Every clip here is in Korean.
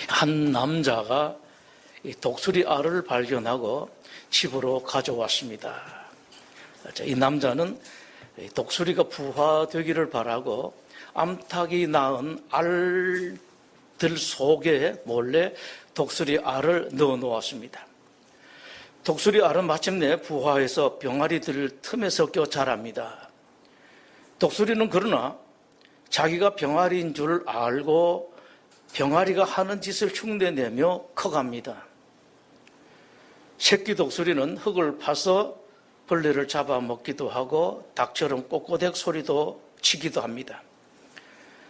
한 남자가 이 독수리 알을 발견하고 집으로 가져왔습니다. 이 남자는 독수리가 부화되기를 바라고 암탉이 낳은 알들 속에 몰래 독수리 알을 넣어 놓았습니다. 독수리 알은 마침내 부화해서 병아리들 틈에 섞여 자랍니다. 독수리는 그러나 자기가 병아리인 줄 알고 병아리가 하는 짓을 흉내내며 커갑니다. 새끼 독수리는 흙을 파서 벌레를 잡아먹기도 하고 닭처럼 꼬꼬댁 소리도 치기도 합니다.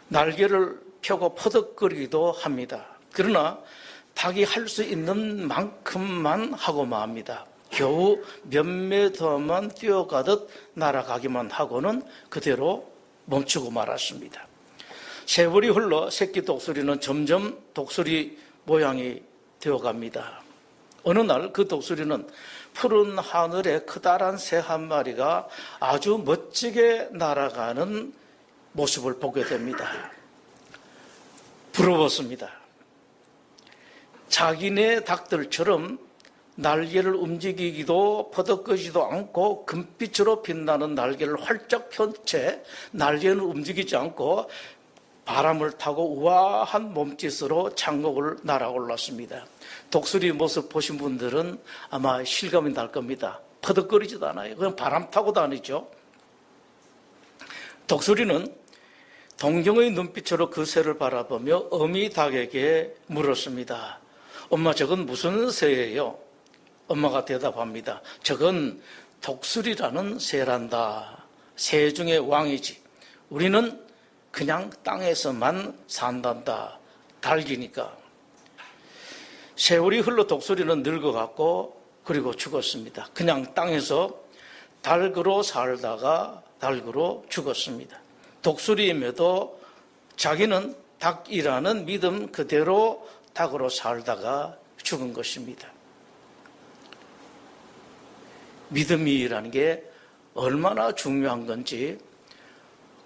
날개를 펴고 퍼덕거리기도 합니다. 그러나 닭이 할 수 있는 만큼만 하고 맙니다. 겨우 몇 미터만 뛰어가듯 날아가기만 하고는 그대로 멈추고 말았습니다. 세월이 흘러 새끼 독수리는 점점 독수리 모양이 되어갑니다. 어느 날 그 독수리는 푸른 하늘에 커다란 새 한 마리가 아주 멋지게 날아가는 모습을 보게 됩니다. 부러웠습니다. 자기네 닭들처럼 날개를 움직이기도 퍼덕거리지도 않고 금빛으로 빛나는 날개를 활짝 편 채 날개는 움직이지 않고 바람을 타고 우아한 몸짓으로 창곡을 날아올랐습니다. 독수리 모습 보신 분들은 아마 실감이 날 겁니다. 퍼덕거리지도 않아요. 그냥 바람 타고 다니죠. 독수리는 동경의 눈빛으로 그 새를 바라보며 어미 닭에게 물었습니다. 엄마, 저건 무슨 새예요? 엄마가 대답합니다. 저건 독수리라는 새란다. 새 중에 왕이지. 우리는 그냥 땅에서만 산단다. 닭이니까. 세월이 흘러 독수리는 늙어갔고 그리고 죽었습니다. 그냥 땅에서 닭으로 살다가 닭으로 죽었습니다. 독수리임에도 자기는 닭이라는 믿음 그대로 닭으로 살다가 죽은 것입니다. 믿음이라는 게 얼마나 중요한 건지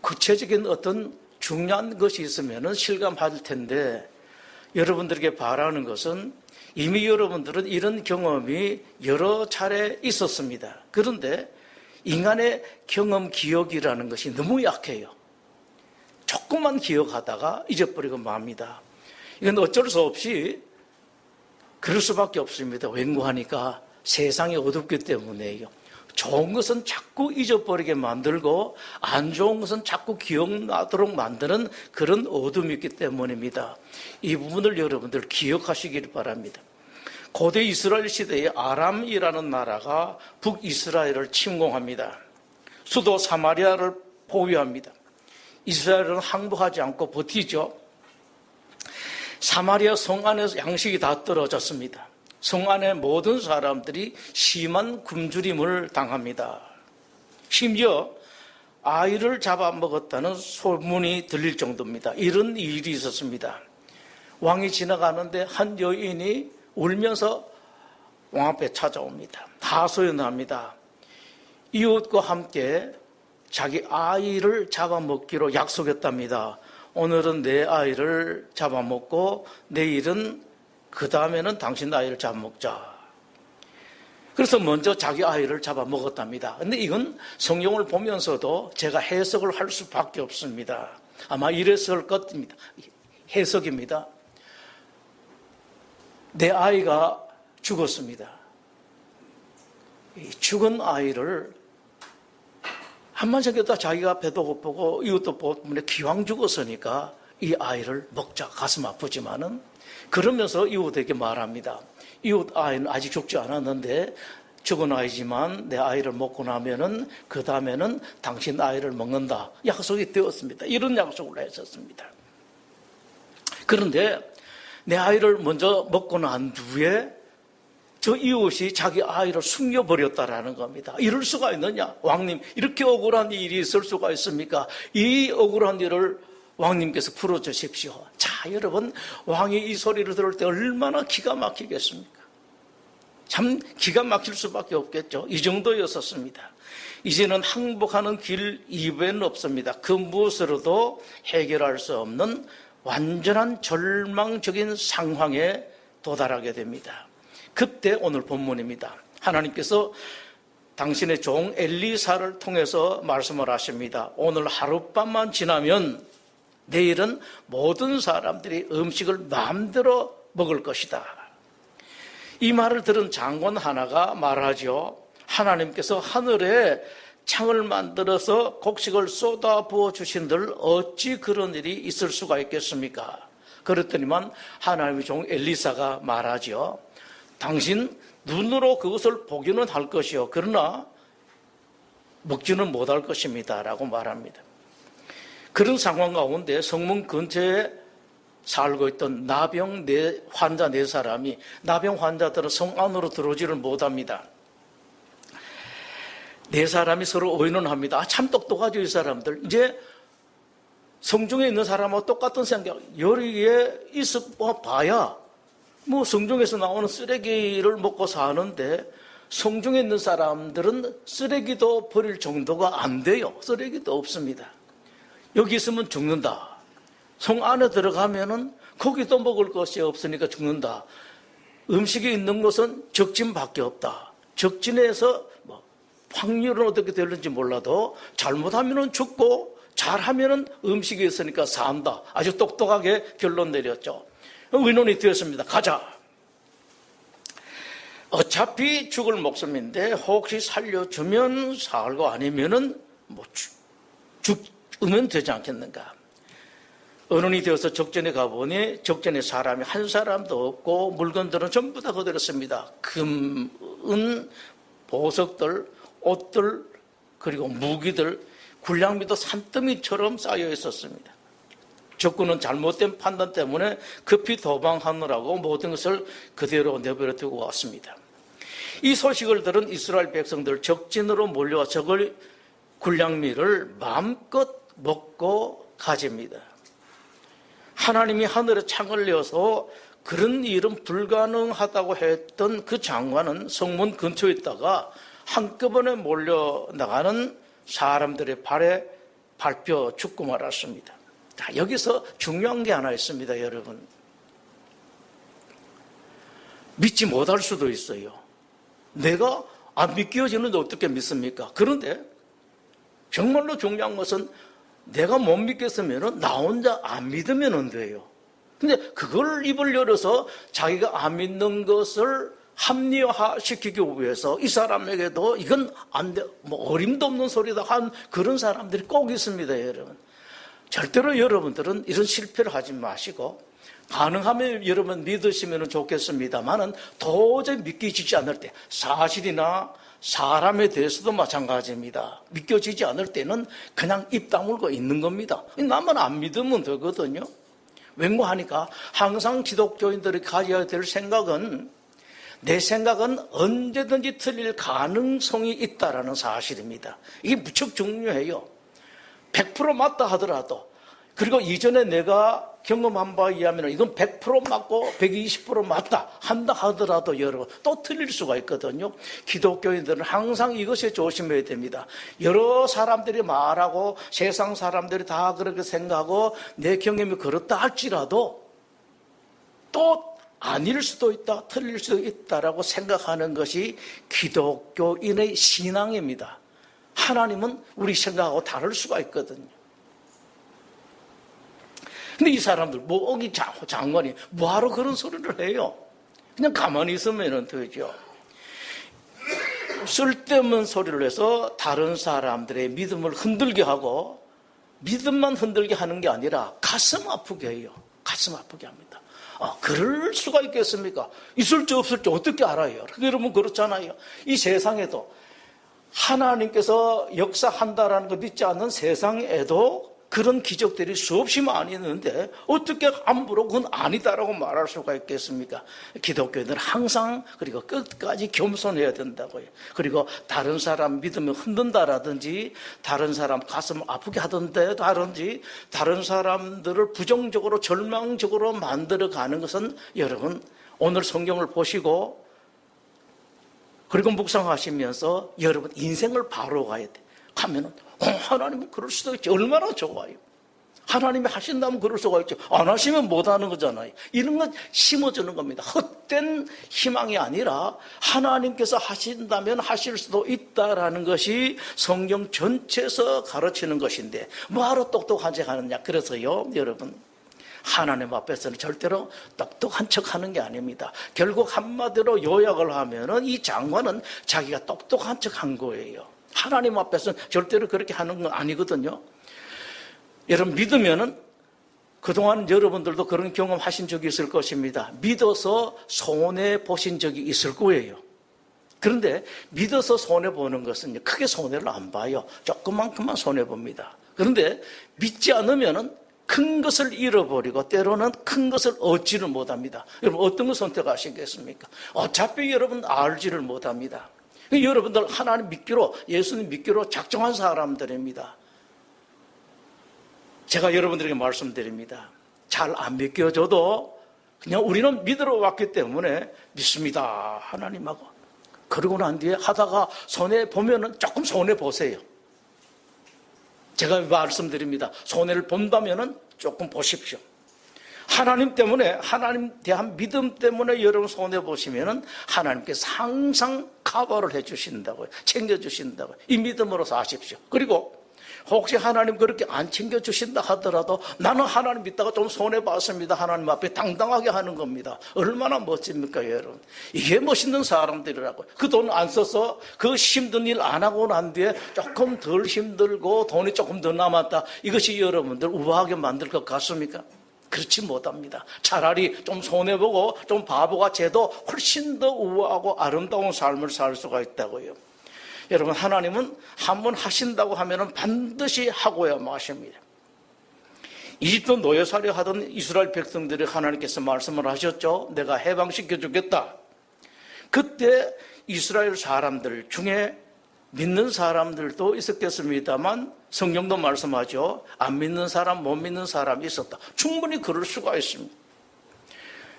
구체적인 어떤 중요한 것이 있으면 실감할 텐데 여러분들에게 바라는 것은 이미 여러분들은 이런 경험이 여러 차례 있었습니다. 그런데 인간의 경험 기억이라는 것이 너무 약해요. 조금만 기억하다가 잊어버리고 맙니다. 이건 어쩔 수 없이 그럴 수밖에 없습니다. 웬고하니까 세상이 어둡기 때문에요. 좋은 것은 자꾸 잊어버리게 만들고 안 좋은 것은 자꾸 기억나도록 만드는 그런 어둠이 있기 때문입니다. 이 부분을 여러분들 기억하시길 바랍니다. 고대 이스라엘 시대에 아람이라는 나라가 북이스라엘을 침공합니다. 수도 사마리아를 포위합니다. 이스라엘은 항복하지 않고 버티죠. 사마리아 성 안에서 양식이 다 떨어졌습니다. 성 안의 모든 사람들이 심한 굶주림을 당합니다. 심지어 아이를 잡아먹었다는 소문이 들릴 정도입니다. 이런 일이 있었습니다. 왕이 지나가는데 한 여인이 울면서 왕 앞에 찾아옵니다. 하소연합니다. 이웃과 함께 자기 아이를 잡아먹기로 약속했답니다. 오늘은 내 아이를 잡아먹고 내일은 그 다음에는 당신 아이를 잡아먹자. 그래서 먼저 자기 아이를 잡아먹었답니다. 근데 이건 성경을 보면서도 제가 해석을 할 수밖에 없습니다. 아마 이랬을 것입니다. 해석입니다. 내 아이가 죽었습니다. 죽은 아이를 한만 생겼다 자기가 배도 고프고 이웃도 때문에 기왕 죽었으니까 이 아이를 먹자. 가슴 아프지만은 그러면서 이웃에게 말합니다. 이웃 아이는 아직 죽지 않았는데 죽은 아이지만 내 아이를 먹고 나면은 그 다음에는 당신 아이를 먹는다. 약속이 되었습니다. 이런 약속을 했었습니다. 그런데 내 아이를 먼저 먹고 난 뒤에 저 이웃이 자기 아이를 숨겨버렸다라는 겁니다. 이럴 수가 있느냐? 왕님, 이렇게 억울한 일이 있을 수가 있습니까? 이 억울한 일을 왕님께서 풀어주십시오. 자, 여러분, 왕이 이 소리를 들을 때 얼마나 기가 막히겠습니까? 참 기가 막힐 수밖에 없겠죠. 이 정도였었습니다. 이제는 항복하는 길 이외에는 없습니다. 그 무엇으로도 해결할 수 없는 완전한 절망적인 상황에 도달하게 됩니다. 그때 오늘 본문입니다. 하나님께서 당신의 종 엘리사를 통해서 말씀을 하십니다. 오늘 하룻밤만 지나면 내일은 모든 사람들이 음식을 마음대로 먹을 것이다. 이 말을 들은 장관 하나가 말하죠. 하나님께서 하늘에 창을 만들어서 곡식을 쏟아 부어 주신들 어찌 그런 일이 있을 수가 있겠습니까? 그랬더니만 하나님의 종 엘리사가 말하죠. 당신 눈으로 그것을 보기는 할 것이요 그러나 먹지는 못할 것입니다 라고 말합니다. 그런 상황 가운데 성문 근처에 살고 있던 나병 환자 4사람이, 나병 환자들은 성 안으로 들어오지를 못합니다. 4사람이 서로 의논합니다. 참 똑똑하죠 이 사람들. 이제 성중에 있는 사람하고 똑같은 생각, 여기에 있어 봐야 뭐 성중에서 나오는 쓰레기를 먹고 사는데 성중에 있는 사람들은 쓰레기도 버릴 정도가 안 돼요. 쓰레기도 없습니다. 여기 있으면 죽는다. 성 안에 들어가면은 거기도 먹을 것이 없으니까 죽는다. 음식이 있는 곳은 적진밖에 없다. 적진에서 뭐 확률은 어떻게 될는지 몰라도 잘못하면은 죽고 잘하면은 음식이 있으니까 산다. 아주 똑똑하게 결론 내렸죠. 의논이 되었습니다. 가자. 어차피 죽을 목숨인데 혹시 살려주면 살고 아니면은 뭐 죽으면 되지 않겠는가. 의논이 되어서 적전에 가보니 적전에 사람이 한 사람도 없고 물건들은 전부 다 그대로습니다. 금, 은, 보석들, 옷들, 그리고 무기들, 군량미도 산더미처럼 쌓여 있었습니다. 적군은 잘못된 판단 때문에 급히 도망하느라고 모든 것을 그대로 내버려 두고 왔습니다. 이 소식을 들은 이스라엘 백성들 적진으로 몰려와 적을 군량미를 마음껏 먹고 가집니다. 하나님이 하늘에 창을 내어서 그런 일은 불가능하다고 했던 그 장관은 성문 근처에 있다가 한꺼번에 몰려나가는 사람들의 발에 밟혀 죽고 말았습니다. 자, 여기서 중요한 게 하나 있습니다, 여러분. 믿지 못할 수도 있어요. 내가 안 믿겨지는데 어떻게 믿습니까? 그런데 정말로 중요한 것은 내가 못 믿겠으면 나 혼자 안 믿으면 안 돼요. 근데 그걸 입을 열어서 자기가 안 믿는 것을 합리화시키기 위해서 이 사람에게도 이건 안 돼, 뭐 어림도 없는 소리다 한 그런 사람들이 꼭 있습니다, 여러분. 절대로 여러분들은 이런 실패를 하지 마시고 가능하면 여러분 믿으시면 좋겠습니다만은 도저히 믿기지지 않을 때 사실이나 사람에 대해서도 마찬가지입니다. 믿겨지지 않을 때는 그냥 입 다물고 있는 겁니다. 나만 안 믿으면 되거든요. 웬고하니까 항상 기독교인들이 가져야 될 생각은 내 생각은 언제든지 틀릴 가능성이 있다는 사실입니다. 이게 무척 중요해요. 100% 맞다 하더라도 그리고 이전에 내가 경험한 바에 의하면 이건 100% 맞고 120% 맞다 한다 하더라도 여러분 또 틀릴 수가 있거든요. 기독교인들은 항상 이것에 조심해야 됩니다. 여러 사람들이 말하고 세상 사람들이 다 그렇게 생각하고 내 경험이 그렇다 할지라도 또 아닐 수도 있다, 틀릴 수도 있다라고 생각하는 것이 기독교인의 신앙입니다. 하나님은 우리 생각하고 다를 수가 있거든요. 근데 이 사람들, 이 장관이 뭐하러 그런 소리를 해요? 그냥 가만히 있으면 되죠. 쓸데없는 소리를 해서 다른 사람들의 믿음을 흔들게 하고 믿음만 흔들게 하는 게 아니라 가슴 아프게 해요. 가슴 아프게 합니다. 그럴 수가 있겠습니까? 있을지 없을지 어떻게 알아요? 여러분 그렇잖아요. 이 세상에도 하나님께서 역사한다라는 거 믿지 않는 세상에도 그런 기적들이 수없이 많이 있는데 어떻게 함부로 그건 아니다라고 말할 수가 있겠습니까? 기독교인들은 항상 그리고 끝까지 겸손해야 된다고요. 그리고 다른 사람 믿으면 흔든다라든지 다른 사람 가슴 아프게 하던데라든지 다른 사람들을 부정적으로 절망적으로 만들어가는 것은 여러분 오늘 성경을 보시고 그리고 묵상하시면서 여러분 인생을 바로 가야 돼. 가면은 하나님은 그럴 수도 있지. 얼마나 좋아요. 하나님이 하신다면 그럴 수가 있죠. 안 하시면 못하는 거잖아요. 이런 건 심어주는 겁니다. 헛된 희망이 아니라 하나님께서 하신다면 하실 수도 있다라는 것이 성경 전체에서 가르치는 것인데 뭐하러 똑똑한 척 하느냐. 그래서요, 여러분, 하나님 앞에서는 절대로 똑똑한 척 하는 게 아닙니다. 결국 한마디로 요약을 하면은 이 장관은 자기가 똑똑한 척 한 거예요. 하나님 앞에서는 절대로 그렇게 하는 건 아니거든요. 여러분, 믿으면은 그동안 여러분들도 그런 경험하신 적이 있을 것입니다. 믿어서 손해보신 적이 있을 거예요. 그런데 믿어서 손해보는 것은 크게 손해를 안 봐요. 조그만큼만 손해봅니다. 그런데 믿지 않으면은 큰 것을 잃어버리고 때로는 큰 것을 얻지를 못합니다. 여러분, 어떤 걸 선택하시겠습니까? 어차피 여러분 알지를 못합니다. 여러분들 하나님 믿기로, 예수님 믿기로 작정한 사람들입니다. 제가 여러분들에게 말씀드립니다. 잘 안 믿겨져도 그냥 우리는 믿으러 왔기 때문에 믿습니다. 하나님하고. 그러고 난 뒤에 하다가 손해보면은 조금 손해보세요. 제가 말씀드립니다. 손해를 본다면은 조금 보십시오. 하나님 때문에, 하나님 대한 믿음 때문에 여러분 손해보시면은 하나님께서 항상 커버를 해주신다고요. 챙겨주신다고요. 이 믿음으로서 아십시오. 그리고 혹시 하나님 그렇게 안 챙겨주신다 하더라도 나는 하나님 믿다가 좀 손해봤습니다. 하나님 앞에 당당하게 하는 겁니다. 얼마나 멋집니까, 여러분? 이게 멋있는 사람들이라고요. 그 돈 안 써서 그 힘든 일 안 하고 난 뒤에 조금 덜 힘들고 돈이 조금 더 남았다. 이것이 여러분들 우아하게 만들 것 같습니까? 그렇지 못합니다. 차라리 좀 손해보고 좀 바보가 돼도 훨씬 더 우아하고 아름다운 삶을 살 수가 있다고요. 여러분, 하나님은 한번 하신다고 하면 반드시 하고야 마십니다. 이집트 노예살이 하던 이스라엘 백성들이 하나님께서 말씀을 하셨죠. 내가 해방시켜 주겠다. 그때 이스라엘 사람들 중에 믿는 사람들도 있었겠습니다만 성경도 말씀하죠. 안 믿는 사람, 못 믿는 사람이 있었다. 충분히 그럴 수가 있습니다.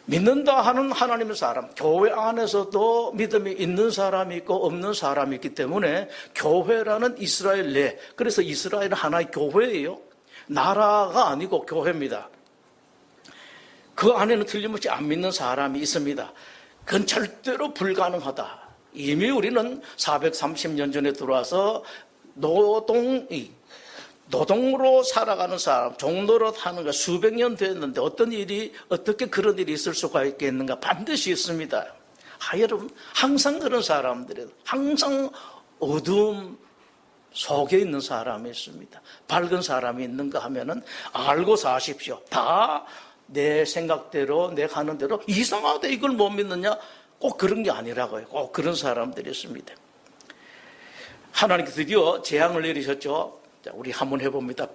믿는다 하는 하나님의 사람, 교회 안에서도 믿음이 있는 사람이 있고 없는 사람이 있기 때문에 교회라는 이스라엘 내, 그래서 이스라엘은 하나의 교회예요. 나라가 아니고 교회입니다. 그 안에는 틀림없이 안 믿는 사람이 있습니다. 그건 절대로 불가능하다. 이미 우리는 430년 전에 들어와서 노동으로 살아가는 사람, 종로로 타는 거 수백 년 됐는데 어떻게 그런 일이 있을 수가 있겠는가? 반드시 있습니다. 여러분, 항상 그런 사람들이, 항상 어두움 속에 있는 사람이 있습니다. 밝은 사람이 있는가 하면은 알고 사십시오. 다 내 생각대로, 내 가는 대로 이상하다 이걸 못 믿느냐? 꼭 그런 게 아니라고요. 꼭 그런 사람들이 있습니다. 하나님께서 드디어 재앙을 내리셨죠. 자, 우리 한번 해봅니다.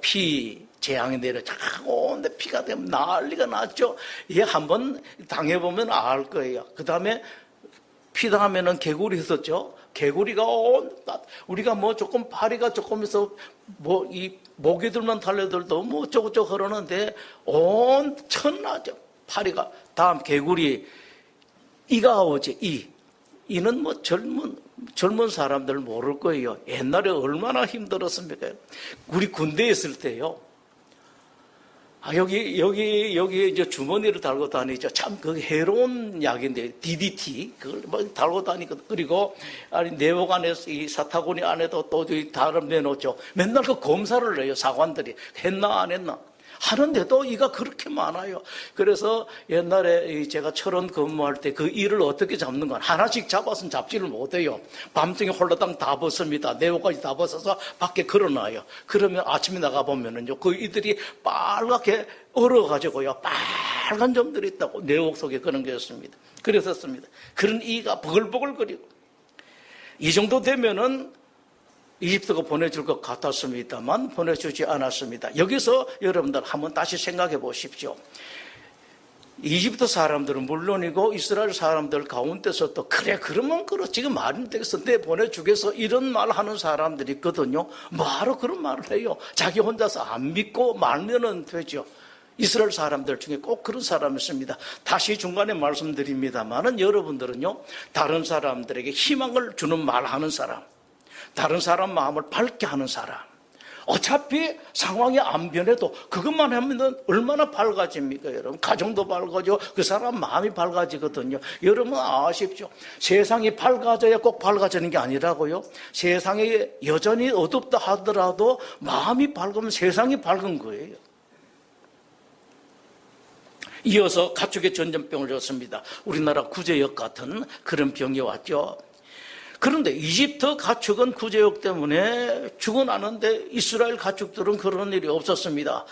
재앙이 내려져. 온데 피가 되면 난리가 났죠. 얘 한번 당해보면 알 거예요. 그 다음에 피 당하면은 개구리 있었죠. 개구리가 우리가 뭐 조금 파리가 조금 있어, 이 모기들만 달려들도 뭐 어쩌고저쩌고 그러는데 온 천나죠. 파리가. 다음 개구리, 이가 오지, 이는 뭐 젊은 사람들 모를 거예요. 옛날에 얼마나 힘들었습니까? 우리 군대에 있을 때요. 여기 이제 주머니를 달고 다니죠. 참, 그 해로운 약인데, DDT. 그걸 막 달고 다니거든. 그리고, 내복 안에서, 이 사타구니 안에도 또 다른 내놓죠. 맨날 그 검사를 해요, 사관들이. 했나, 안 했나. 하는데도 이가 그렇게 많아요. 그래서 옛날에 제가 철원 근무할 때 그 이를 어떻게 잡는가 하나씩 잡아서는 잡지를 못해요. 밤중에 홀라당 다 벗습니다. 내복까지 다 벗어서 밖에 걸어놔요. 그러면 아침에 나가보면은요, 그 이들이 빨갛게 얼어가지고요, 빨간 점들이 있다고 내복 속에 그런 게 있습니다. 그랬었습니다. 그런 이가 버글버글거리고 이 정도 되면은 이집트가 보내줄 것 같았습니다만 보내주지 않았습니다. 여기서 여러분들 한번 다시 생각해 보십시오. 이집트 사람들은 물론이고 이스라엘 사람들 가운데서 또 그래 그러면 지금 말이 되겠어 내 보내주겠어 이런 말 하는 사람들이 있거든요. 뭐하러 그런 말을 해요. 자기 혼자서 안 믿고 말면은 되죠. 이스라엘 사람들 중에 꼭 그런 사람이 있습니다. 다시 중간에 말씀드립니다만은 여러분들은요, 다른 사람들에게 희망을 주는 말 하는 사람, 다른 사람 마음을 밝게 하는 사람, 어차피 상황이 안 변해도 그것만 하면 얼마나 밝아집니까, 여러분? 가정도 밝아져, 그 사람 마음이 밝아지거든요. 여러분 아십시오. 세상이 밝아져야 꼭 밝아지는 게 아니라고요. 세상에 여전히 어둡다 하더라도 마음이 밝으면 세상이 밝은 거예요. 이어서 가축의 전염병을 줬습니다. 우리나라 구제역 같은 그런 병이 왔죠. 그런데 이집트 가축은 구제역 때문에 죽어나는데 이스라엘 가축들은 그런 일이 없었습니다.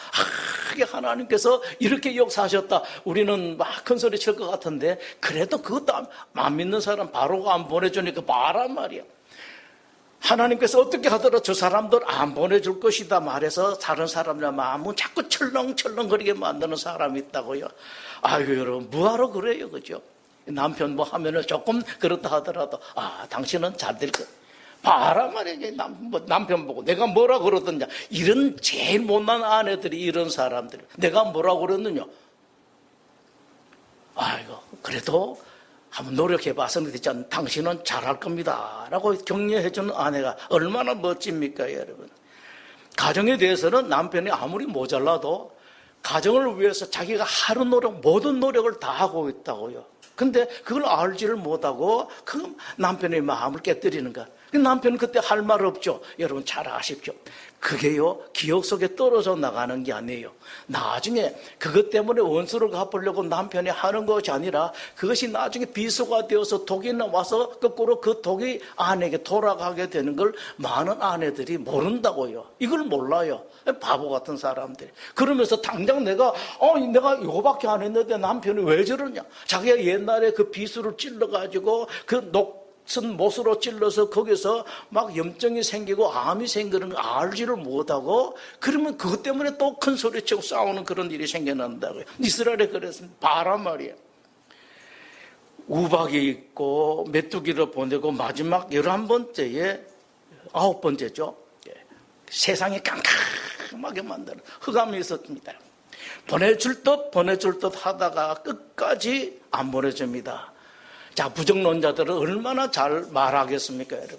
하나님께서 이렇게 역사하셨다. 우리는 막 큰 소리 칠 것 같은데 그래도 그것도 안 믿는 사람 바로가 안 보내주니까 말란 말이야. 하나님께서 어떻게 하더라도 저 사람들 안 보내줄 것이다 말해서 다른 사람들 마음은 자꾸 철렁철렁거리게 만드는 사람이 있다고요. 아유 여러분 뭐하러 그래요, 그죠? 남편 뭐 하면은 조금 그렇다 하더라도 당신은 잘 될 것. 봐라 말이야. 남편 보고 내가 뭐라 그러던냐. 이런 제일 못난 아내들이 이런 사람들. 내가 뭐라 그랬느냐. 아이고 그래도 한번 노력해봐서 그랬잖아. 당신은 잘할 겁니다 라고 격려해주는 아내가 얼마나 멋집니까, 여러분. 가정에 대해서는 남편이 아무리 모자라도 가정을 위해서 자기가 하루 노력, 모든 노력을 다 하고 있다고요. 근데 그걸 알지를 못하고 그 남편의 마음을 깨뜨리는 거야. 남편은 그때 할 말 없죠. 여러분 잘 아십시오. 그게요 기억 속에 떨어져 나가는 게 아니에요. 나중에 그것 때문에 원수를 갚으려고 남편이 하는 것이 아니라 그것이 나중에 비수가 되어서 독이 나와서 거꾸로 그 독이 아내에게 돌아가게 되는 걸 많은 아내들이 모른다고요. 이걸 몰라요. 바보 같은 사람들이. 그러면서 당장 내가 이거밖에 안 했는데 남편이 왜 저러냐. 자기가 옛날에 그 비수를 찔러가지고 그 녹슨 못으로 찔러서 거기서 막 염증이 생기고 암이 생기는 거 알지를 못하고 그러면 그것 때문에 또 큰 소리치고 싸우는 그런 일이 생겨난다고요. 이스라엘에 그랬습니다. 바란 말이에요. 우박이 있고 메뚜기를 보내고 마지막 11번째에 9번째죠. 세상이 깜깜하게 만드는 흑암이 있었습니다. 보내줄 듯 하다가 끝까지 안 보내줍니다. 자, 부정론자들은 얼마나 잘 말하겠습니까, 여러분?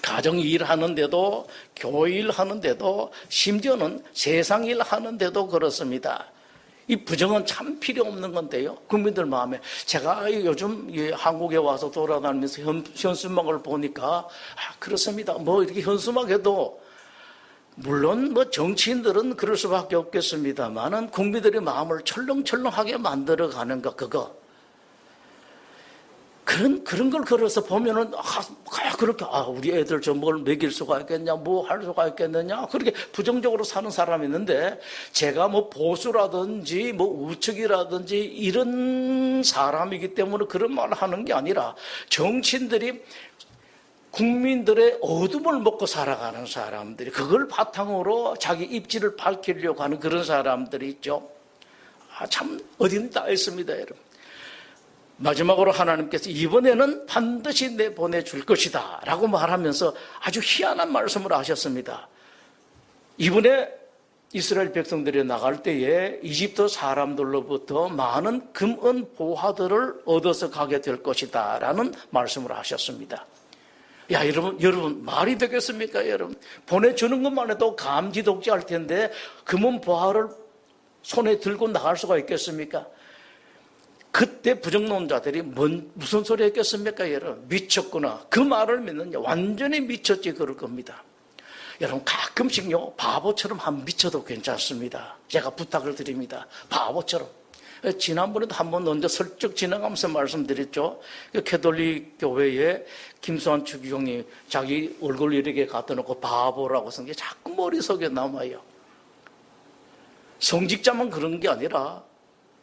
가정 일하는데도, 교회 일하는데도, 심지어는 세상 일하는데도 그렇습니다. 이 부정은 참 필요 없는 건데요. 국민들 마음에. 제가 요즘 한국에 와서 돌아다니면서 현수막을 보니까, 그렇습니다. 뭐 이렇게 현수막 해도, 물론 정치인들은 그럴 수밖에 없겠습니다만은 국민들의 마음을 철렁철렁하게 만들어가는 것, 그거. 그런 걸 걸어서 보면은, 그렇게, 우리 애들 뭘 먹일 수가 있겠냐, 뭐 할 수가 있겠느냐, 그렇게 부정적으로 사는 사람이 있는데, 제가 보수라든지, 우측이라든지, 이런 사람이기 때문에 그런 말을 하는 게 아니라, 정치인들이 국민들의 어둠을 먹고 살아가는 사람들이, 그걸 바탕으로 자기 입지를 밝히려고 하는 그런 사람들이 있죠. 참, 어딘 다 있습니다, 여러분. 마지막으로 하나님께서 이번에는 반드시 내보내줄 것이다 라고 말하면서 아주 희한한 말씀을 하셨습니다. 이번에 이스라엘 백성들이 나갈 때에 이집트 사람들로부터 많은 금은 보화들을 얻어서 가게 될 것이다 라는 말씀을 하셨습니다. 야, 여러분 말이 되겠습니까, 여러분? 보내주는 것만 해도 감지독지할 텐데 금은 보화를 손에 들고 나갈 수가 있겠습니까? 그때 부정론자들이 무슨 소리 했겠습니까, 여러분? 미쳤구나. 그 말을 믿느냐? 완전히 미쳤지, 그럴 겁니다. 여러분, 가끔씩요, 바보처럼 한번 미쳐도 괜찮습니다. 제가 부탁을 드립니다. 바보처럼. 지난번에도 한번 언제 슬쩍 지나가면서 말씀드렸죠. 캐톨릭 교회에 김수환 추기경이 자기 얼굴 이렇게 갖다 놓고 바보라고 쓴 게 자꾸 머릿속에 남아요. 성직자만 그런 게 아니라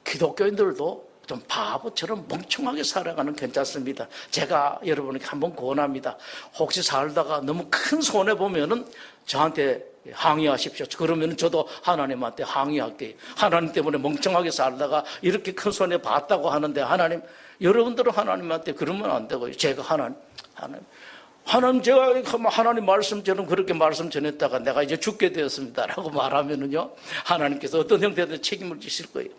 기독교인들도 좀 바보처럼 멍청하게 살아가는 괜찮습니다. 제가 여러분에게 한번 권합니다. 혹시 살다가 너무 큰 손해보면은 저한테 항의하십시오. 그러면 저도 하나님한테 항의할게요. 하나님 때문에 멍청하게 살다가 이렇게 큰 손해 봤다고 하는데 하나님, 여러분들은 하나님한테 그러면 안 되고요. 제가 하나님 제가 하나님 말씀처럼 그렇게 말씀 전했다가 내가 이제 죽게 되었습니다 라고 말하면은요, 하나님께서 어떤 형태든 책임을 지실 거예요.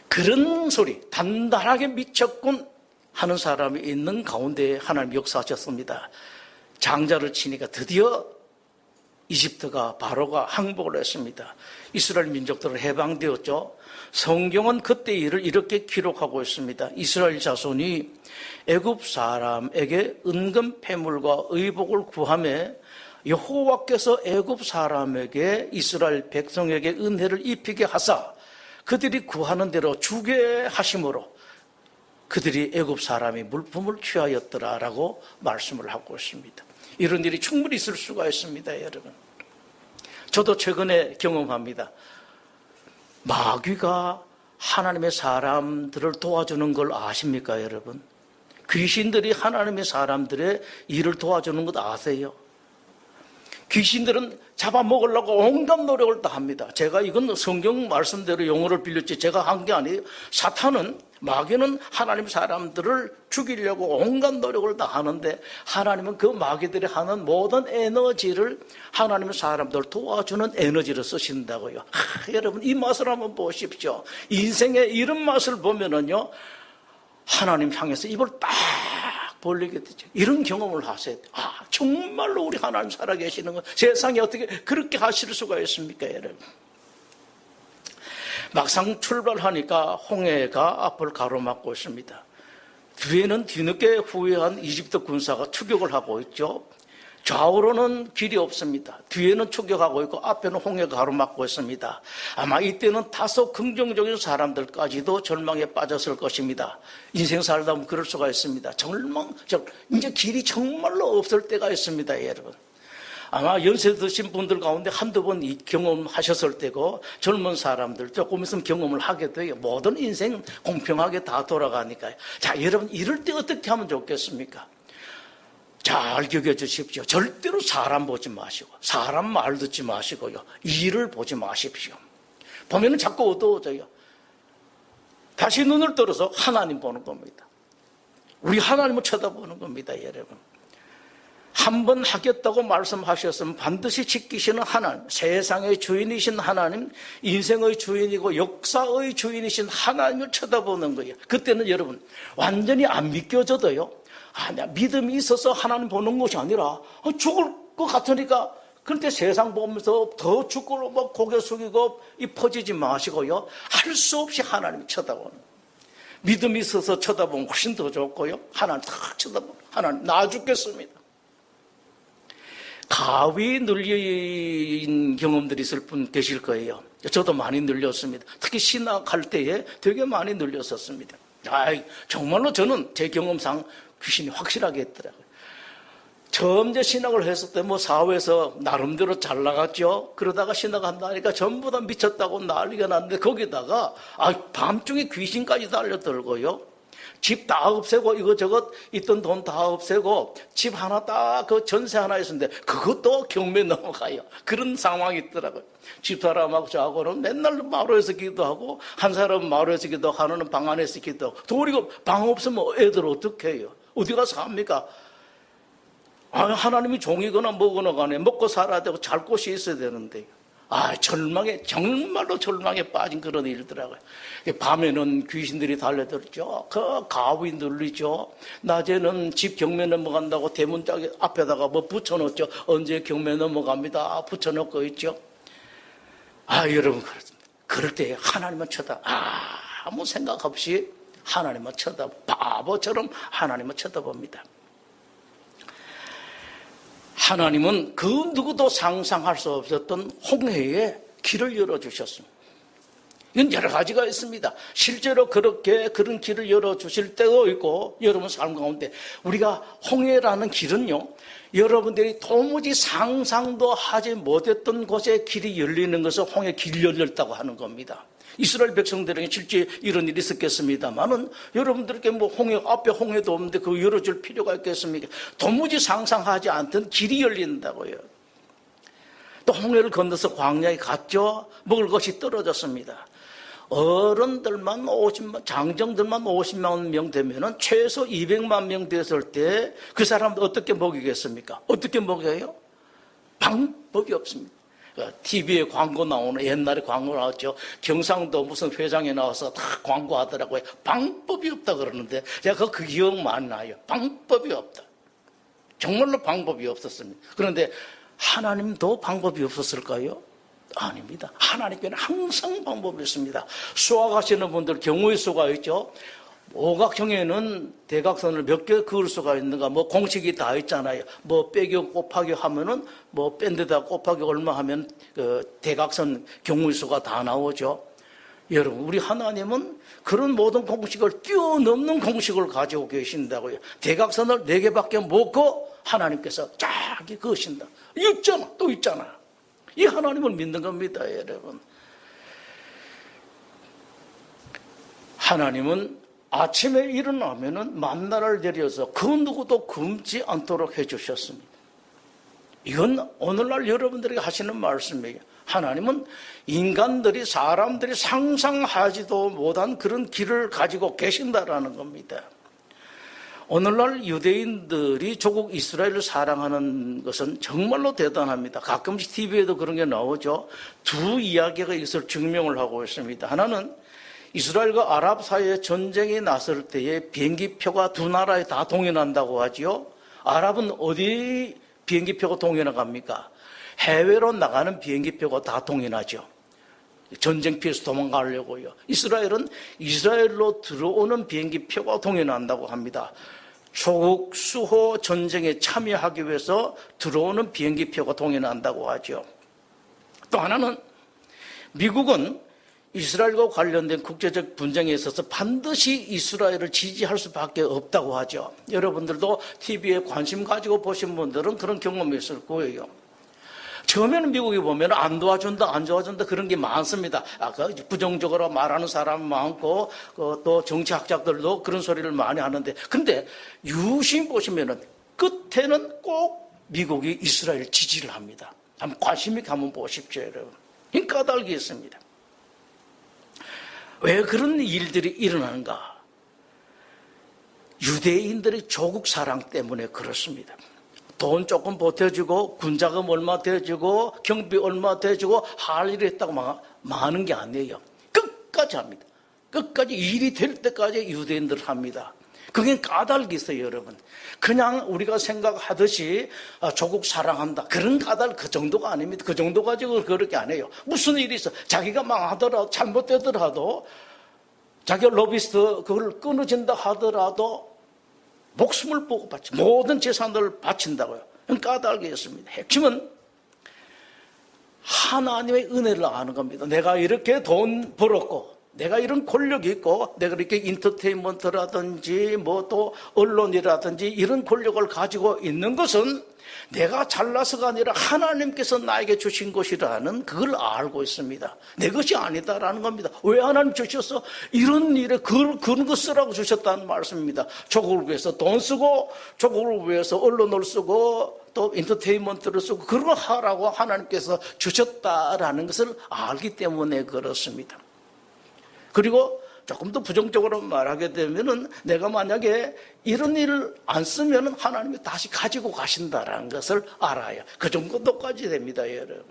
그런 소리, 단단하게 미쳤군 하는 사람이 있는 가운데 하나님 역사하셨습니다. 장자를 치니까 드디어 이집트가 바로가 항복을 했습니다. 이스라엘 민족들은 해방되었죠. 성경은 그때 일을 이렇게 기록하고 있습니다. 이스라엘 자손이 애굽 사람에게 은금 패물과 의복을 구하며 여호와께서 애굽 사람에게 이스라엘 백성에게 은혜를 입히게 하사 그들이 구하는 대로 주게 하심으로 그들이 애굽 사람이 물품을 취하였더라라고 말씀을 하고 있습니다. 이런 일이 충분히 있을 수가 있습니다, 여러분. 저도 최근에 경험합니다. 마귀가 하나님의 사람들을 도와주는 걸 아십니까, 여러분? 귀신들이 하나님의 사람들의 일을 도와주는 것 아세요? 귀신들은 잡아먹으려고 온갖 노력을 다 합니다. 제가 이건 성경 말씀대로 용어를 빌렸지 제가 한 게 아니에요. 사탄은, 마귀는 하나님 사람들을 죽이려고 온갖 노력을 다 하는데 하나님은 그 마귀들이 하는 모든 에너지를 하나님의 사람들을 도와주는 에너지로 쓰신다고요. 여러분 이 맛을 한번 보십시오. 인생의 이런 맛을 보면은요 하나님 향해서 입을 딱 벌리게 되죠. 이런 경험을 하세요. 정말로 우리 하나님 살아계시는 건 세상에 어떻게 그렇게 하실 수가 있습니까, 여러분? 막상 출발하니까 홍해가 앞을 가로막고 있습니다. 뒤에는 뒤늦게 후회한 이집트 군사가 추격을 하고 있죠. 좌우로는 길이 없습니다. 뒤에는 추격하고 있고 앞에는 홍해가 가로막고 있습니다. 아마 이때는 다소 긍정적인 사람들까지도 절망에 빠졌을 것입니다. 인생 살다 보면 그럴 수가 있습니다. 이제 길이 정말로 없을 때가 있습니다, 여러분. 아마 연세 드신 분들 가운데 한두 번 경험하셨을 때고 젊은 사람들 조금 있으면 경험을 하게 돼요. 모든 인생 공평하게 다 돌아가니까요. 자, 여러분 이럴 때 어떻게 하면 좋겠습니까? 잘 기억해 주십시오. 절대로 사람 보지 마시고 사람 말 듣지 마시고요. 일을 보지 마십시오. 보면은 자꾸 어두워져요. 다시 눈을 들어서 하나님 보는 겁니다. 우리 하나님을 쳐다보는 겁니다, 여러분. 한 번 하겠다고 말씀하셨으면 반드시 지키시는 하나님, 세상의 주인이신 하나님, 인생의 주인이고 역사의 주인이신 하나님을 쳐다보는 거예요. 그때는 여러분 완전히 안 믿겨져도요. 내가 믿음이 있어서 하나님 보는 것이 아니라 죽을 것 같으니까 그런데 세상 보면서 더 죽고 막 고개 숙이고 이 퍼지지 마시고요. 할 수 없이 하나님을 쳐다보는 거예요. 믿음이 있어서 쳐다보면 훨씬 더 좋고요. 하나님 탁 쳐다보면 하나님 나 죽겠습니다. 가위 눌린 경험들이 있을 분 계실 거예요. 저도 많이 눌렸습니다. 특히 신학할 때에 되게 많이 눌렸었습니다. 정말로 저는 제 경험상 귀신이 확실하게 했더라고요. 처음 이제 신학을 했을 때 사회에서 나름대로 잘 나갔죠. 그러다가 신학한다니까 전부 다 미쳤다고 난리가 났는데 거기다가 밤중에 귀신까지 달려들고요. 집 다 없애고 이것저것 있던 돈 다 없애고 집 하나 딱 그 전세 하나 있었는데 그것도 경매 넘어가요. 그런 상황이 있더라고요. 집사람하고 저하고는 맨날 마루에서 기도하고 한 사람은 마루에서 기도하고 하나는 방 안에서 기도하고 도리고 방 없으면 애들 어떻게 해요? 어디 가서 합니까? 하나님이 종이거나 뭐거나 간에 먹고 살아야 되고 잘 곳이 있어야 되는데 정말로 절망에 빠진 그런 일이더라고요. 밤에는 귀신들이 달려들죠. 그 가위 눌리죠. 낮에는 집 경매 넘어간다고 대문 앞에다가 붙여놓죠. 언제 경매 넘어갑니다. 붙여놓고 있죠. 여러분 그렇습니다. 그럴 때 하나님만 아무 생각 없이 하나님만 바보처럼 하나님만 쳐다봅니다. 하나님은 그 누구도 상상할 수 없었던 홍해에 길을 열어주셨습니다. 이건 여러 가지가 있습니다. 실제로 그런 길을 열어주실 때도 있고 여러분 삶 가운데 우리가 홍해라는 길은요. 여러분들이 도무지 상상도 하지 못했던 곳에 길이 열리는 것을 홍해 길이 열렸다고 하는 겁니다. 이스라엘 백성들에게 실제 이런 일이 있었겠습니다만은 여러분들께 홍해 앞에 홍해도 없는데 그거 열어줄 필요가 있겠습니까? 도무지 상상하지 않던 길이 열린다고요. 또 홍해를 건너서 광야에 갔죠. 먹을 것이 떨어졌습니다. 어른들만 50만, 장정들만 50만 명 되면은 최소 200만 명 됐을 때 그 사람들 어떻게 먹이겠습니까? 어떻게 먹여요? 방법이 없습니다. TV에 광고 나오는 옛날에 광고 나왔죠. 경상도 무슨 회장에 나와서 다 광고하더라고요. 방법이 없다 그러는데 제가 그 기억 많이 나요. 방법이 없다. 정말로 방법이 없었습니다. 그런데 하나님도 방법이 없었을까요? 아닙니다. 하나님께는 항상 방법이 있습니다. 수학하시는 분들 경우의 수가 있죠. 오각형에는 대각선을 몇 개 그을 수가 있는가, 뭐 공식이 다 있잖아요. 뭐 빼기 곱하기 하면은 뭐 뺀 데다 곱하기 얼마 하면 그 대각선 경우의 수가 다 나오죠. 여러분, 우리 하나님은 그런 모든 공식을 뛰어넘는 공식을 가지고 계신다고요. 대각선을 4개밖에 못 그어 하나님께서 쫙 그으신다. 있잖아, 또 있잖아. 이 하나님을 믿는 겁니다, 여러분. 하나님은 아침에 일어나면은 만나를 내려서 그 누구도 굶지 않도록 해주셨습니다. 이건 오늘날 여러분들에게 하시는 말씀이에요. 하나님은 인간들이, 사람들이 상상하지도 못한 그런 길을 가지고 계신다라는 겁니다. 오늘날 유대인들이 조국 이스라엘을 사랑하는 것은 정말로 대단합니다. 가끔씩 TV에도 그런 게 나오죠. 두 이야기가 이것을 증명을 하고 있습니다. 하나는 이스라엘과 아랍 사이에 전쟁이 났을 때에 비행기표가 두 나라에 다 동행한다고 하지요. 아랍은 어디 비행기표가 동행합니까? 해외로 나가는 비행기표가 다 동행하죠. 전쟁 피해서 도망가려고요. 이스라엘은 이스라엘로 들어오는 비행기표가 동행한다고 합니다. 조국 수호 전쟁에 참여하기 위해서 들어오는 비행기표가 동행한다고 하죠. 또 하나는 미국은 이스라엘과 관련된 국제적 분쟁에 있어서 반드시 이스라엘을 지지할 수밖에 없다고 하죠. 여러분들도 TV에 관심 가지고 보신 분들은 그런 경험이 있을 거예요. 처음에는 미국이 보면 안 도와준다, 안 도와준다 그런 게 많습니다. 부정적으로 말하는 사람 많고 또 정치학자들도 그런 소리를 많이 하는데, 근데 유심히 보시면은 끝에는 꼭 미국이 이스라엘 지지를 합니다. 한번 관심 있게 한번 보십시오, 여러분. 이 까닭이 있습니다. 왜 그런 일들이 일어나는가? 유대인들의 조국 사랑 때문에 그렇습니다. 돈 조금 보태주고 군자금 얼마 대주고 경비 얼마 대주고 할 일이 했다고 많은 게 아니에요. 끝까지 합니다. 끝까지 일이 될 때까지 유대인들 합니다. 그게 까닭이 있어요, 여러분. 그냥 우리가 생각하듯이 조국 사랑한다, 그런 까닭 그 정도가 아닙니다. 그 정도 가지고 그렇게 안 해요. 무슨 일이 있어, 자기가 망하더라도, 잘못되더라도, 자기가 로비스트 그걸 끊어진다 하더라도 목숨을 보고 바치, 모든 재산을 바친다고요. 까닭이 있습니다. 핵심은 하나님의 은혜를 아는 겁니다. 내가 이렇게 돈 벌었고, 내가 이런 권력이 있고, 내가 이렇게 인터테인먼트라든지 뭐 또 언론이라든지 이런 권력을 가지고 있는 것은 내가 잘나서가 아니라 하나님께서 나에게 주신 것이라는 그걸 알고 있습니다. 내 것이 아니다라는 겁니다. 왜 하나님 주셨어? 이런 일에 그런 거 쓰라고 주셨다는 말씀입니다. 조국을 위해서 돈 쓰고, 조국을 위해서 언론을 쓰고, 또 인터테인먼트를 쓰고, 그런 거 하라고 하나님께서 주셨다라는 것을 알기 때문에 그렇습니다. 그리고 조금 더 부정적으로 말하게 되면은 내가 만약에 이런 일을 안 쓰면은 하나님이 다시 가지고 가신다라는 것을 알아요. 그 정도까지 됩니다, 여러분.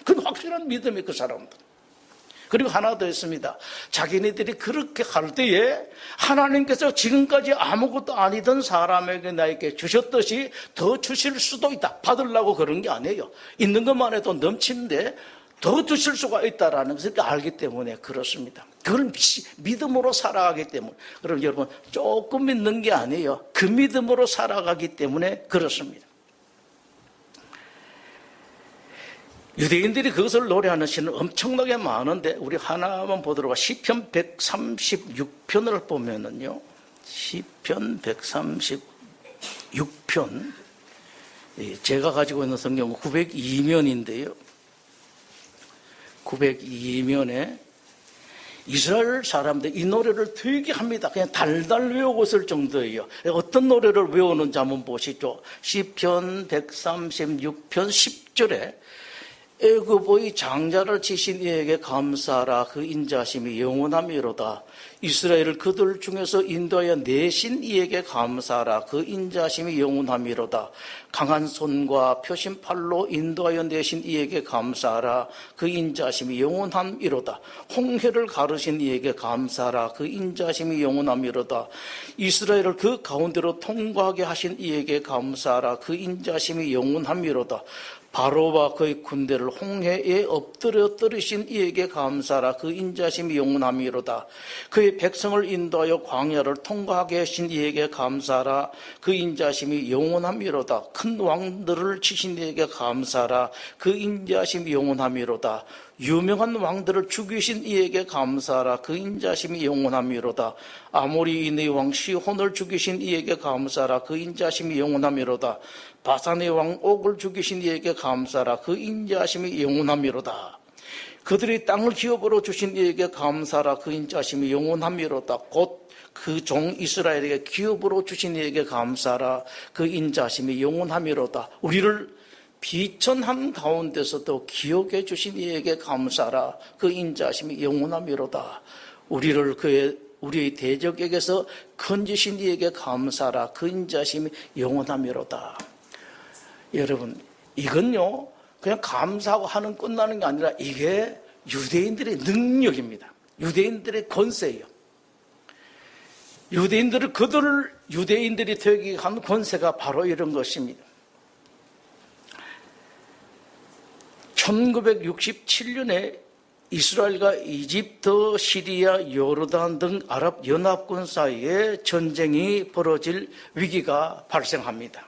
그건 확실한 믿음이 그 사람들. 그리고 하나 더 있습니다. 자기네들이 그렇게 할 때에 하나님께서 지금까지 아무것도 아니던 사람에게 나에게 주셨듯이 더 주실 수도 있다. 받으려고 그런 게 아니에요. 있는 것만 해도 넘치는데 더 주실 수가 있다라는 것을 알기 때문에 그렇습니다. 그걸 믿음으로 살아가기 때문에. 그럼 여러분, 조금 믿는 게 아니에요. 그 믿음으로 살아가기 때문에 그렇습니다. 유대인들이 그것을 노래하는 시는 엄청나게 많은데 우리 하나만 보도록 하죠. 시편 136편을 보면은요, 시편 136편, 제가 가지고 있는 성경은 902면인데요. 902면에 이스라엘 사람들 이 노래를 되게 합니다. 그냥 달달 외우고 있을 정도예요. 어떤 노래를 외우는지 한번 보시죠. 시편 136편 10절에 애굽의 장자를 치신 이에게 감사하라. 그 인자심이 영원함이로다. 이스라엘을 그들 중에서 인도하여 내신 이에게 감사하라. 그 인자심이 영원함이로다. 강한 손과 표신 팔로 인도하여 내신 이에게 감사하라. 그 인자심이 영원함이로다. 홍해를 가르신 이에게 감사하라. 그 인자심이 영원함이로다. 이스라엘을 그 가운데로 통과하게 하신 이에게 감사하라. 그 인자심이 영원함이로다. 바로와 그의 군대를 홍해에 엎드려뜨리신 이에게 감사라. 그 인자심이 영원함이로다. 그의 백성을 인도하여 광야를 통과하게 하신 이에게 감사라. 그 인자심이 영원함이로다. 큰 왕들을 치신 이에게 감사라. 그 인자심이 영원함이로다. 유명한 왕들을 죽이신 이에게 감사라. 그 인자심이 영원함이로다. 아모리인의 왕 시혼을 죽이신 이에게 감사라. 그 인자심이 영원함이로다. 바산의 왕 옥을 죽이신 이에게 감사라. 그 인자심이 영원함이로다. 그들이 땅을 기업으로 주신 이에게 감사라. 그 인자심이 영원함이로다. 곧 그 종 이스라엘에게 기업으로 주신 이에게 감사라. 그 인자심이 영원함이로다. 우리를 비천한 가운데서도 기억해 주신 이에게 감사라. 그 인자심이 영원함이로다. 우리의 대적에게서 건지신 이에게 감사라. 그 인자심이 영원함이로다. 여러분, 이건요 그냥 감사하고 하는 끝나는 게 아니라 이게 유대인들의 능력입니다. 유대인들의 권세예요. 유대인들이 되게 한 권세가 바로 이런 것입니다. 1967년에 이스라엘과 이집트, 시리아, 요르단 등 아랍 연합군 사이에 전쟁이 벌어질 위기가 발생합니다.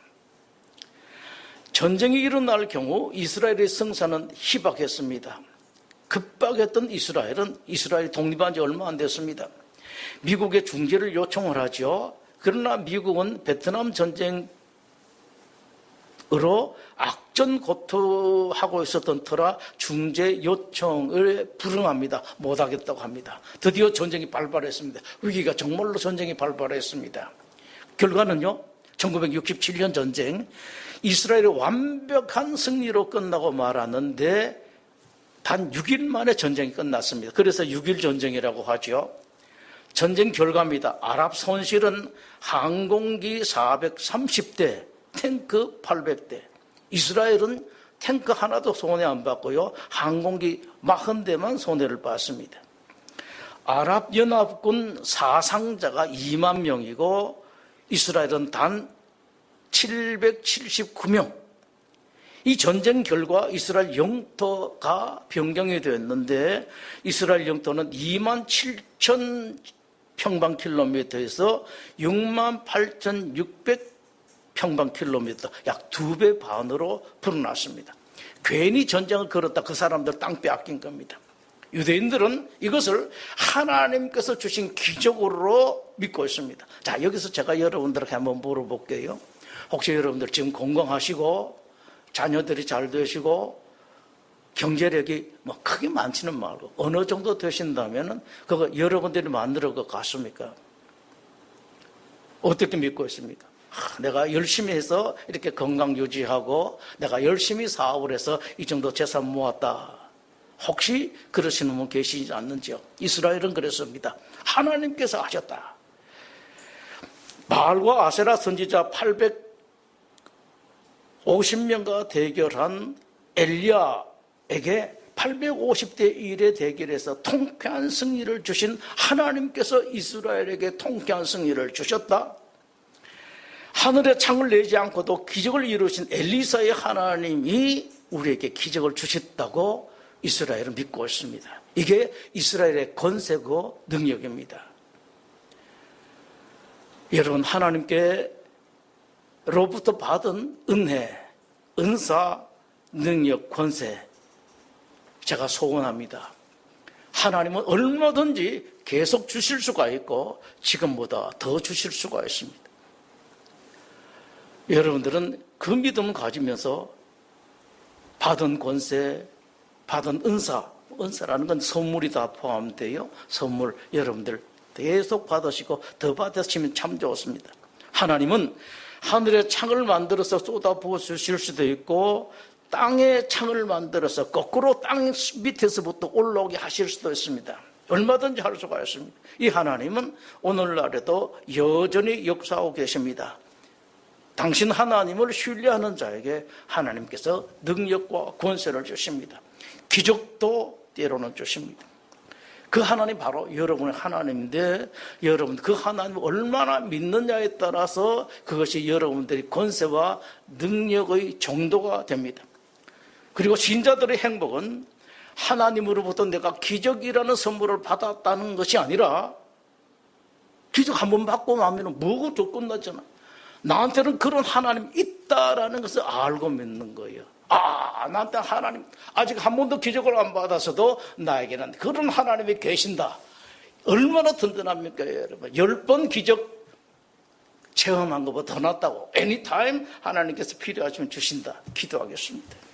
전쟁이 일어날 경우 이스라엘의 성사는 희박했습니다. 급박했던 이스라엘이 독립한 지 얼마 안 됐습니다. 미국의 중재를 요청을 하죠. 그러나 미국은 베트남 전쟁으로 악전고투하고 있었던 터라 중재 요청을 불응합니다. 못하겠다고 합니다. 드디어 전쟁이 발발했습니다. 위기가 정말로 전쟁이 발발했습니다. 결과는요, 1967년 전쟁, 이스라엘의 완벽한 승리로 끝나고 말았는데 단 6일 만에 전쟁이 끝났습니다. 그래서 6일 전쟁이라고 하죠. 전쟁 결과입니다. 아랍 손실은 항공기 430대, 탱크 800대. 이스라엘은 탱크 하나도 손해 안 받고요. 항공기 40대만 손해를 봤습니다. 아랍연합군 사상자가 2만 명이고 이스라엘은 단 779명. 이 전쟁 결과 이스라엘 영토가 변경이 되었는데 이스라엘 영토는 2만 7천 평방킬로미터에서 6만 8,600 평방킬로미터, 약 2배 반으로 불어났습니다. 괜히 전쟁을 걸었다 그 사람들 땅 빼앗긴 겁니다. 유대인들은 이것을 하나님께서 주신 기적으로 믿고 있습니다. 자, 여기서 제가 여러분들에게 한번 물어볼게요. 혹시 여러분들 지금 건강하시고 자녀들이 잘 되시고 경제력이 크게 많지는 말고 어느 정도 되신다면 그거 여러분들이 만들어 것 같습니까? 어떻게 믿고 있습니까? 내가 열심히 해서 이렇게 건강 유지하고 내가 열심히 사업을 해서 이 정도 재산 모았다. 혹시 그러시는 분 계시지 않는지요? 이스라엘은 그랬습니다. 하나님께서 하셨다. 바알과 아세라 선지자 850명과 대결한 엘리야에게 850대 1의 대결에서 통쾌한 승리를 주신 하나님께서 이스라엘에게 통쾌한 승리를 주셨다. 하늘에 창을 내지 않고도 기적을 이루신 엘리사의 하나님이 우리에게 기적을 주셨다고 이스라엘은 믿고 있습니다. 이게 이스라엘의 권세고 능력입니다. 여러분, 하나님께로부터 받은 은혜, 은사, 능력, 권세 제가 소원합니다. 하나님은 얼마든지 계속 주실 수가 있고 지금보다 더 주실 수가 있습니다. 여러분들은 그 믿음을 가지면서 받은 권세, 받은 은사라는 건 선물이 다 포함돼요. 선물 여러분들 계속 받으시고 더 받으시면 참 좋습니다. 하나님은 하늘의 창을 만들어서 쏟아부어 주실 수도 있고 땅의 창을 만들어서 거꾸로 땅 밑에서부터 올라오게 하실 수도 있습니다. 얼마든지 할 수가 있습니다. 이 하나님은 오늘날에도 여전히 역사하고 계십니다. 당신 하나님을 신뢰하는 자에게 하나님께서 능력과 권세를 주십니다. 기적도 때로는 주십니다. 그 하나님 바로 여러분의 하나님인데 여러분 그 하나님을 얼마나 믿느냐에 따라서 그것이 여러분들의 권세와 능력의 정도가 됩니다. 그리고 신자들의 행복은 하나님으로부터 내가 기적이라는 선물을 받았다는 것이 아니라 기적 한번 받고 나면 뭐고 또 끝나잖아. 나한테는 그런 하나님 있다라는 것을 알고 믿는 거예요. 나한테 하나님 아직 한 번도 기적을 안 받았어도 나에게는 그런 하나님이 계신다. 얼마나 든든합니까, 여러분? 10번 기적 체험한 것보다 더 낫다고. anytime 하나님께서 필요하시면 주신다. 기도하겠습니다.